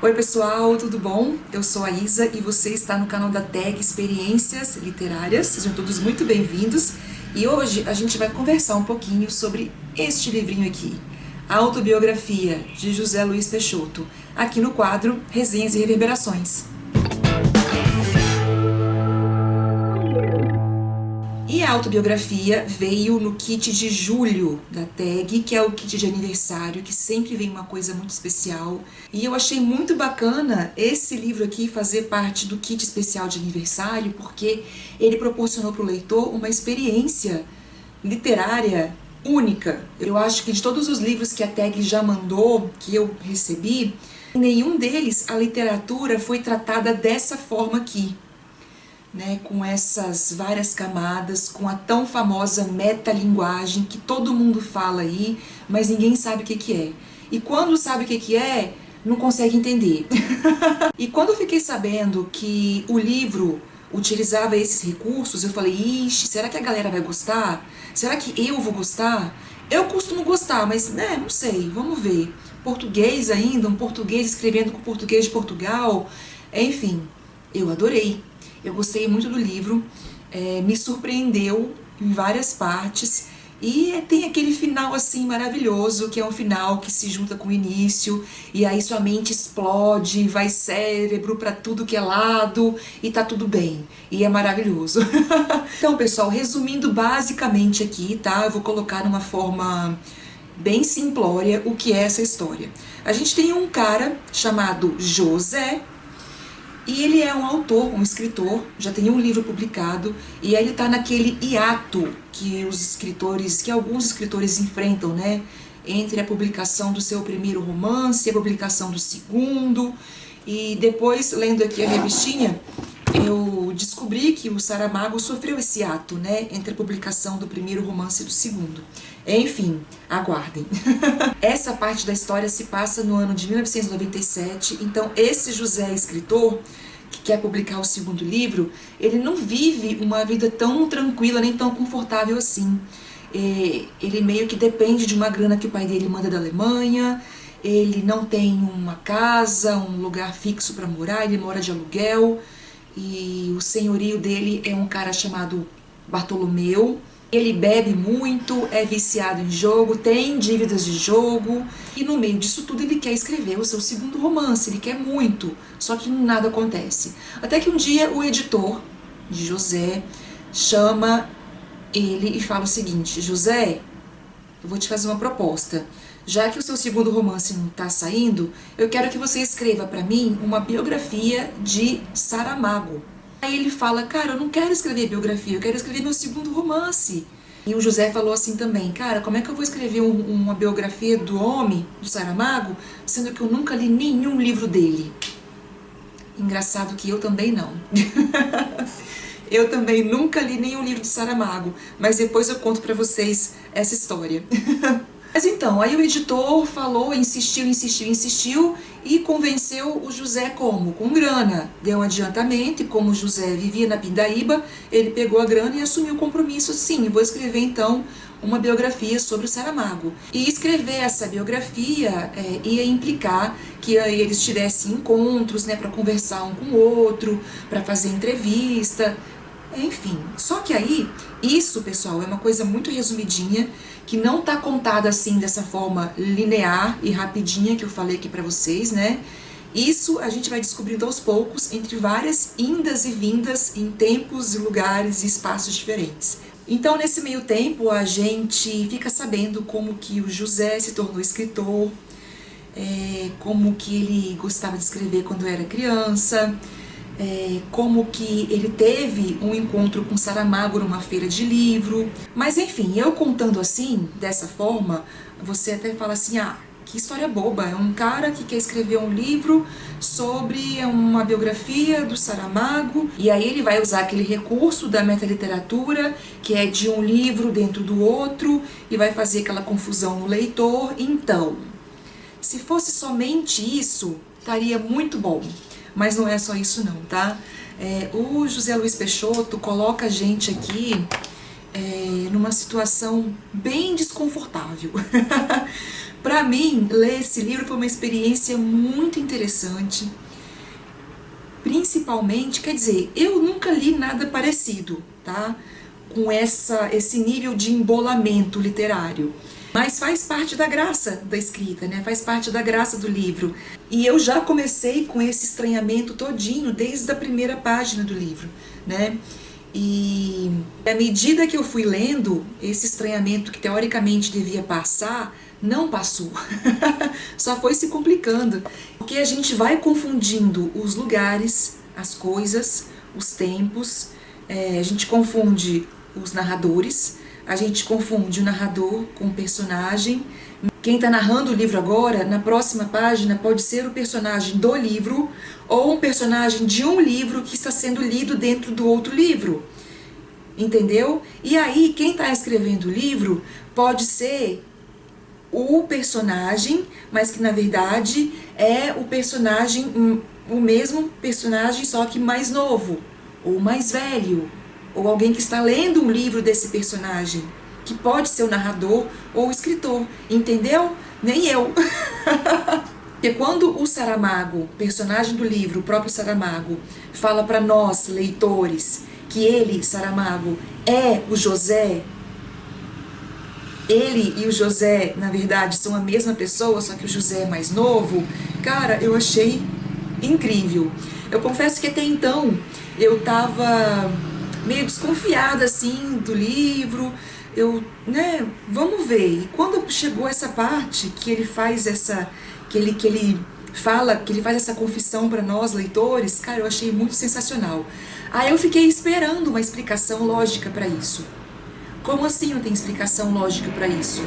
Oi pessoal, tudo bom? Eu sou a Isa e você está no canal da TEG Experiências Literárias. Sejam todos muito bem-vindos e hoje a gente vai conversar um pouquinho sobre este livrinho aqui, a autobiografia de José Luiz Peixoto, aqui no quadro Resenhas e Reverberações. E a autobiografia veio no kit de julho da TEG, que é o kit de aniversário, que sempre vem uma coisa muito especial. E eu achei muito bacana esse livro aqui fazer parte do kit especial de aniversário, porque ele proporcionou para o leitor uma experiência literária única. Eu acho que de todos os livros que a TEG já mandou, que eu recebi, em nenhum deles a literatura foi tratada dessa forma aqui. Com essas várias camadas, com a tão famosa metalinguagem que todo mundo fala aí, mas ninguém sabe o que é. E quando sabe o que é, não consegue entender. E quando eu fiquei sabendo que o livro utilizava esses recursos, eu falei, ixi, será que a galera vai gostar? Será que eu vou gostar? Eu costumo gostar, mas não sei, vamos ver. Português ainda, um português escrevendo com português de Portugal, enfim, eu adorei. Eu gostei muito do livro, me surpreendeu em várias partes e tem aquele final assim maravilhoso, que é um final que se junta com o início e aí sua mente explode, vai cérebro para tudo que é lado e tá tudo bem, e é maravilhoso. Então pessoal, resumindo basicamente aqui, tá? Eu vou colocar numa forma bem simplória o que é essa história. A gente tem um cara chamado José, e ele é um autor, um escritor, já tem um livro publicado, e aí ele está naquele hiato que alguns escritores enfrentam, né? Entre a publicação do seu primeiro romance e a publicação do segundo. E depois, lendo aqui a revistinha, eu descobri que o Saramago sofreu esse ato, né? Entre a publicação do primeiro romance e do segundo. Enfim, aguardem. Essa parte da história se passa no ano de 1997, então esse José escritor, que quer publicar o segundo livro, ele não vive uma vida tão tranquila nem tão confortável assim. Ele meio que depende de uma grana que o pai dele manda da Alemanha, ele não tem uma casa, um lugar fixo para morar, ele mora de aluguel, e o senhorio dele é um cara chamado Bartolomeu. Ele bebe muito, é viciado em jogo, tem dívidas de jogo, e no meio disso tudo ele quer escrever o seu segundo romance, ele quer muito, só que nada acontece. Até que um dia o editor de José chama ele e fala o seguinte: José, eu vou te fazer uma proposta. Já que o seu segundo romance não está saindo, eu quero que você escreva para mim uma biografia de Saramago. Aí ele fala, cara, eu não quero escrever biografia, eu quero escrever meu segundo romance. E o José falou assim também, cara, como é que eu vou escrever uma biografia do homem, do Saramago, sendo que eu nunca li nenhum livro dele? Engraçado que eu também não. Eu também nunca li nenhum livro de Saramago, mas depois eu conto pra vocês essa história. Mas então, aí o editor falou, insistiu e convenceu o José como? Com grana. Deu um adiantamento e como o José vivia na Pindaíba, ele pegou a grana e assumiu o compromisso. Sim, vou escrever então uma biografia sobre o Saramago. E escrever essa biografia ia implicar que eles tivessem encontros, né, para conversar um com o outro, para fazer entrevista, enfim. Só que aí, isso, pessoal, é uma coisa muito resumidinha, que não tá contada assim dessa forma linear e rapidinha que eu falei aqui pra vocês, né? Isso a gente vai descobrindo aos poucos entre várias indas e vindas em tempos e lugares e espaços diferentes. Então, nesse meio tempo, a gente fica sabendo como que o José se tornou escritor, como que ele gostava de escrever quando era criança, como que ele teve um encontro com Saramago numa feira de livro. Mas enfim, eu contando assim, dessa forma, você até fala assim, ah, que história boba, é um cara que quer escrever um livro sobre uma biografia do Saramago, e aí ele vai usar aquele recurso da metaliteratura, que é de um livro dentro do outro, e vai fazer aquela confusão no leitor. Então, se fosse somente isso, estaria muito bom. Mas não é só isso não, tá? O José Luiz Peixoto coloca a gente aqui numa situação bem desconfortável. Para mim, ler esse livro foi uma experiência muito interessante. Principalmente, quer dizer, eu nunca li nada parecido, tá? Com esse nível de embolamento literário. Mas faz parte da graça da escrita, né? Faz parte da graça do livro. E eu já comecei com esse estranhamento todinho desde a primeira página do livro, né? E à medida que eu fui lendo, esse estranhamento que teoricamente devia passar, não passou. Só foi se complicando. Porque a gente vai confundindo os lugares, as coisas, os tempos, a gente confunde os narradores, a gente confunde o narrador com o personagem. Quem está narrando o livro agora, na próxima página, pode ser o personagem do livro ou um personagem de um livro que está sendo lido dentro do outro livro. Entendeu? E aí, quem está escrevendo o livro pode ser o personagem, mas que na verdade é o personagem, o mesmo personagem, só que mais novo, ou mais velho, ou alguém que está lendo um livro desse personagem, que pode ser o narrador ou o escritor, entendeu? Nem eu. Porque quando o Saramago, personagem do livro, o próprio Saramago, fala para nós, leitores, que ele, Saramago, é o José, ele e o José, na verdade, são a mesma pessoa, só que o José é mais novo, cara, eu achei incrível. Eu confesso que até então eu tava meio desconfiada, assim, do livro, vamos ver. E quando chegou essa parte que ele faz que ele faz essa confissão para nós, leitores, cara, eu achei muito sensacional. Aí eu fiquei esperando uma explicação lógica para isso. Como assim não tem explicação lógica para isso?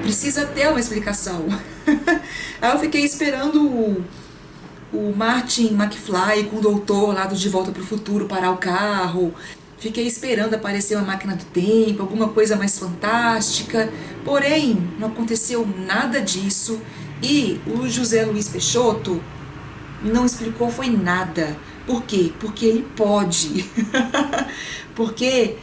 Precisa ter uma explicação. Aí eu fiquei esperando o Martin McFly com o doutor lá do De Volta para o Futuro parar o carro. Fiquei esperando aparecer uma máquina do tempo, alguma coisa mais fantástica. Porém, não aconteceu nada disso. E o José Luiz Peixoto não explicou foi nada. Por quê? Porque ele pode. Porque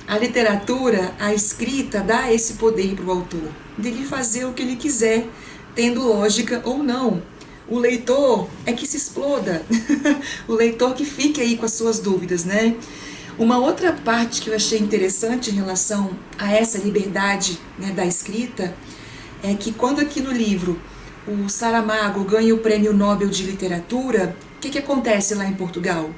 a literatura, a escrita, dá esse poder para o autor, dele fazer o que ele quiser, tendo lógica ou não. O leitor é que se exploda, o leitor que fique aí com as suas dúvidas, né? Uma outra parte que eu achei interessante em relação a essa liberdade, né, da escrita, é que quando aqui no livro o Saramago ganha o Prêmio Nobel de Literatura, o que acontece lá em Portugal?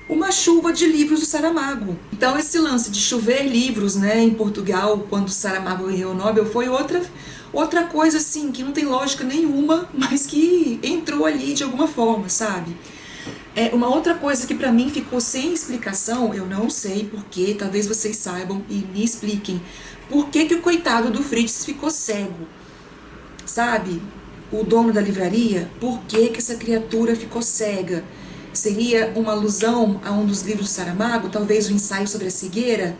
Uma chuva de livros do Saramago. Então esse lance de chover livros, né, em Portugal, quando o Saramago ganhou o Nobel, foi outra coisa assim, que não tem lógica nenhuma, mas que entrou ali de alguma forma, sabe? Uma outra coisa que pra mim ficou sem explicação, eu não sei porquê, talvez vocês saibam e me expliquem, por que o coitado do Fritz ficou cego, sabe? O dono da livraria, por que essa criatura ficou cega? Seria uma alusão a um dos livros do Saramago, talvez o ensaio sobre a cegueira?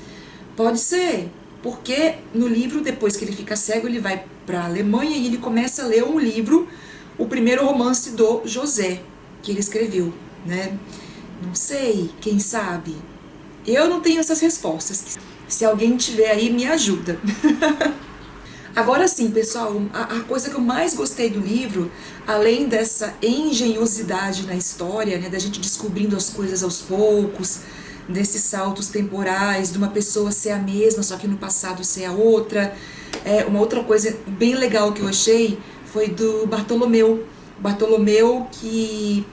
Pode ser, porque no livro, depois que ele fica cego, ele vai para a Alemanha e ele começa a ler um livro, o primeiro romance do José, que ele escreveu, né? Não sei, quem sabe? Eu não tenho essas respostas. Se alguém tiver aí, me ajuda. Agora sim, pessoal, a coisa que eu mais gostei do livro, além dessa engenhosidade na história, né, da gente descobrindo as coisas aos poucos, desses saltos temporais, de uma pessoa ser a mesma, só que no passado ser a outra, uma outra coisa bem legal que eu achei foi do Bartolomeu. Bartolomeu, que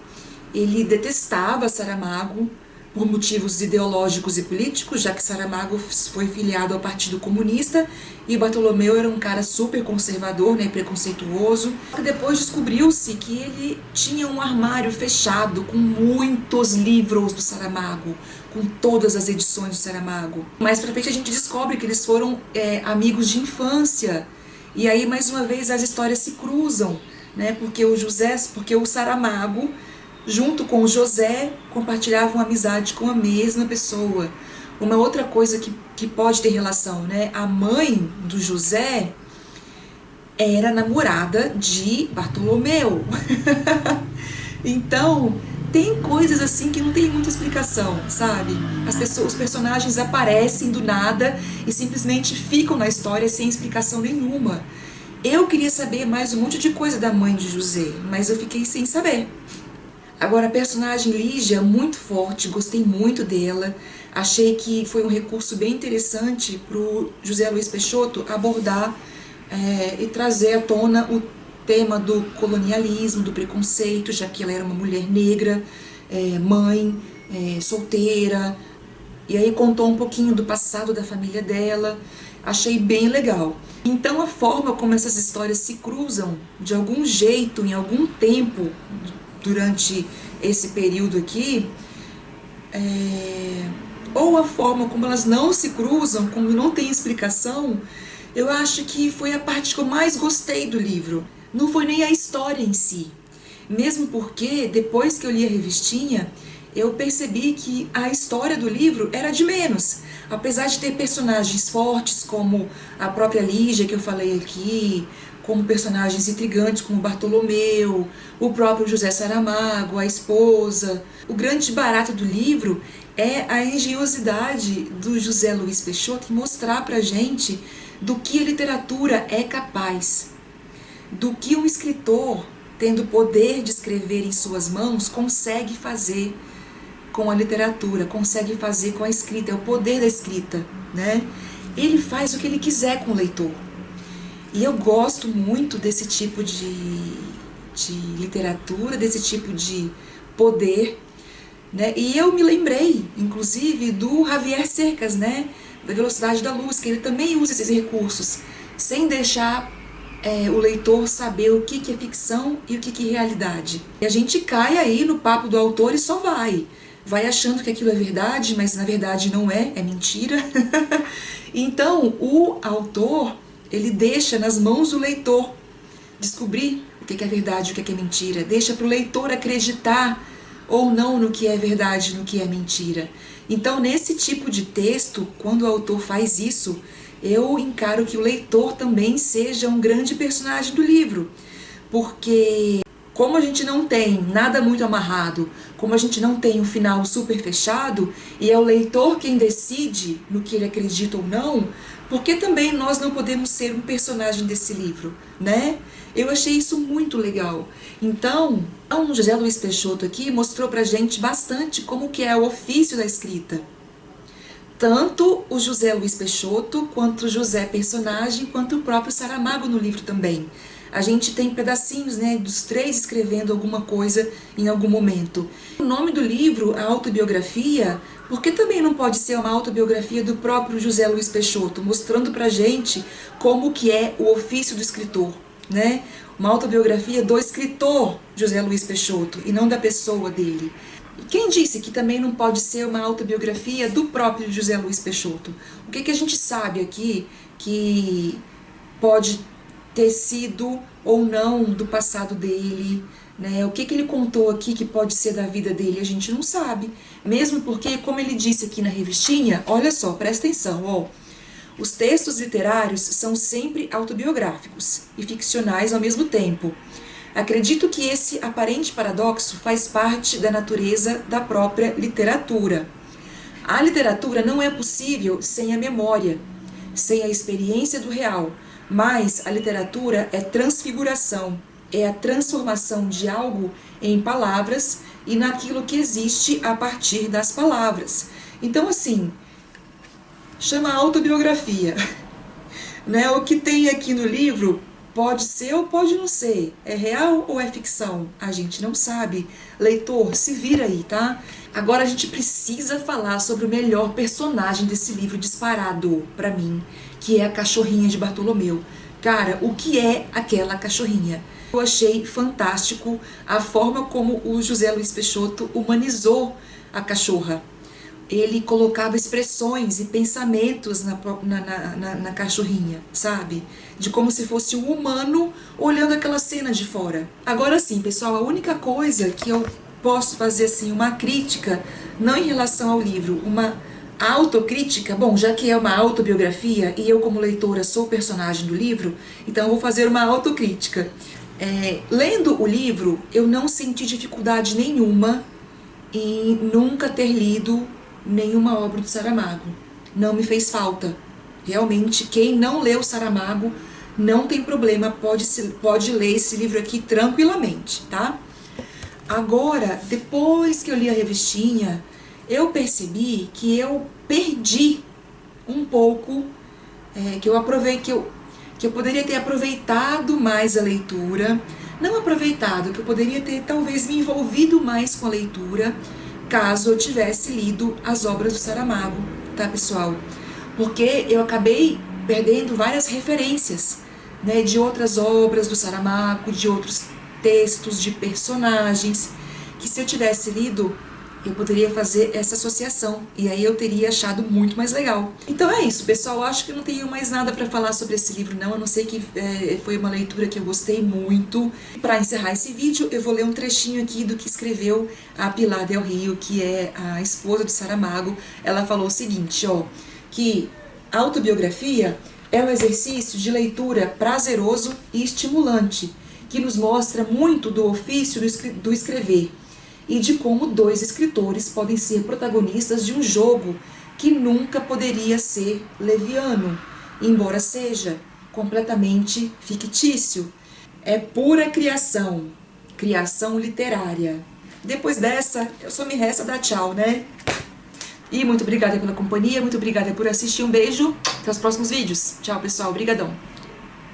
ele detestava Saramago, por motivos ideológicos e políticos, já que Saramago foi filiado ao Partido Comunista e Bartolomeu era um cara super conservador, né, preconceituoso. Depois descobriu-se que ele tinha um armário fechado com muitos livros do Saramago, com todas as edições do Saramago. Mais pra frente a gente descobre que eles foram amigos de infância. E aí, mais uma vez, as histórias se cruzam, né, porque o Saramago, junto com o José, compartilhavam amizade com a mesma pessoa. Uma outra coisa que pode ter relação, né? A mãe do José era namorada de Bartolomeu. Então, tem coisas assim que não tem muita explicação, sabe? Os personagens aparecem do nada e simplesmente ficam na história sem explicação nenhuma. Eu queria saber mais um monte de coisa da mãe de José, mas eu fiquei sem saber. Agora, a personagem Lígia, muito forte, gostei muito dela. Achei que foi um recurso bem interessante para o José Luiz Peixoto abordar e trazer à tona o tema do colonialismo, do preconceito, já que ela era uma mulher negra, mãe, solteira, e aí contou um pouquinho do passado da família dela. Achei bem legal. Então a forma como essas histórias se cruzam, de algum jeito, em algum tempo, durante esse período aqui, ou a forma como elas não se cruzam, como não tem explicação, eu acho que foi a parte que eu mais gostei do livro. Não foi nem a história em si. Mesmo porque, depois que eu li a revistinha, eu percebi que a história do livro era de menos. Apesar de ter personagens fortes, como a própria Lígia, que eu falei aqui, como personagens intrigantes como Bartolomeu, o próprio José Saramago, a esposa. O grande barato do livro é a engenhosidade do José Luiz Peixoto em mostrar pra gente do que a literatura é capaz, do que um escritor, tendo o poder de escrever em suas mãos, consegue fazer com a literatura, consegue fazer com a escrita, é o poder da escrita, né? Ele faz o que ele quiser com o leitor. E eu gosto muito desse tipo de literatura, desse tipo de poder, né? E eu me lembrei, inclusive, do Javier Cercas, né? Da Velocidade da Luz, que ele também usa esses recursos, sem deixar o leitor saber o que é ficção e o que é realidade. E a gente cai aí no papo do autor e só vai achando que aquilo é verdade, mas na verdade não é, é mentira. Então, o autor, ele deixa nas mãos do leitor descobrir o que é verdade e o que é mentira. Deixa para o leitor acreditar ou não no que é verdade, no que é mentira. Então, nesse tipo de texto, quando o autor faz isso, eu encaro que o leitor também seja um grande personagem do livro. Porque como a gente não tem nada muito amarrado, como a gente não tem um final super fechado, e é o leitor quem decide no que ele acredita ou não, porque também nós não podemos ser um personagem desse livro, né? Eu achei isso muito legal. Então, o José Luiz Peixoto aqui mostrou pra gente bastante como que é o ofício da escrita. Tanto o José Luiz Peixoto, quanto o José personagem, quanto o próprio Saramago no livro também. A gente tem pedacinhos, né, dos três escrevendo alguma coisa em algum momento. O nome do livro, a autobiografia, porque também não pode ser uma autobiografia do próprio José Luiz Peixoto, mostrando pra gente como que é o ofício do escritor, né? Uma autobiografia do escritor José Luiz Peixoto e não da pessoa dele. E quem disse que também não pode ser uma autobiografia do próprio José Luiz Peixoto? O que a gente sabe aqui que pode ter sido ou não do passado dele, né? O que ele contou aqui que pode ser da vida dele, a gente não sabe. Mesmo porque, como ele disse aqui na revistinha, olha só, presta atenção, ó. Os textos literários são sempre autobiográficos e ficcionais ao mesmo tempo. Acredito que esse aparente paradoxo faz parte da natureza da própria literatura. A literatura não é possível sem a memória, sem a experiência do real, mas a literatura é transfiguração, é a transformação de algo em palavras e naquilo que existe a partir das palavras. Então, assim, chama autobiografia, né? O que tem aqui no livro pode ser ou pode não ser, é real ou é ficção, a gente não sabe. Leitor, se vira aí, tá? Agora a gente precisa falar sobre o melhor personagem desse livro disparado pra mim, que é a cachorrinha de Bartolomeu. Cara, o que é aquela cachorrinha? Eu achei fantástico a forma como o José Luiz Peixoto humanizou a cachorra. Ele colocava expressões e pensamentos na cachorrinha, sabe? De como se fosse um humano olhando aquela cena de fora. Agora sim, pessoal, a única coisa que eu posso fazer assim uma crítica, não em relação ao livro, uma autocrítica, bom, já que é uma autobiografia e eu como leitora sou o personagem do livro, então eu vou fazer uma autocrítica. Lendo o livro, eu não senti dificuldade nenhuma em nunca ter lido nenhuma obra do Saramago. Não me fez falta. Realmente, quem não leu Saramago não tem problema, pode ler esse livro aqui tranquilamente, tá? Agora, depois que eu li a revistinha, eu percebi que eu perdi um pouco, que eu poderia ter aproveitado mais a leitura, não aproveitado, que eu poderia ter talvez me envolvido mais com a leitura, caso eu tivesse lido as obras do Saramago, tá, pessoal? Porque eu acabei perdendo várias referências, né, de outras obras do Saramago, de outros textos, de personagens, que se eu tivesse lido, eu poderia fazer essa associação, e aí eu teria achado muito mais legal. Então é isso, pessoal, eu acho que eu não tenho mais nada para falar sobre esse livro não, a não ser que foi uma leitura que eu gostei muito. Para encerrar esse vídeo, eu vou ler um trechinho aqui do que escreveu a Pilar Del Rio, que é a esposa do Saramago. Ela falou o seguinte, ó, que a autobiografia é um exercício de leitura prazeroso e estimulante, que nos mostra muito do ofício do escrever e de como dois escritores podem ser protagonistas de um jogo que nunca poderia ser leviano, embora seja completamente fictício. É pura criação, criação literária. Depois dessa, só me resta dar tchau, né? E muito obrigada pela companhia, muito obrigada por assistir, um beijo, até os próximos vídeos. Tchau, pessoal, brigadão.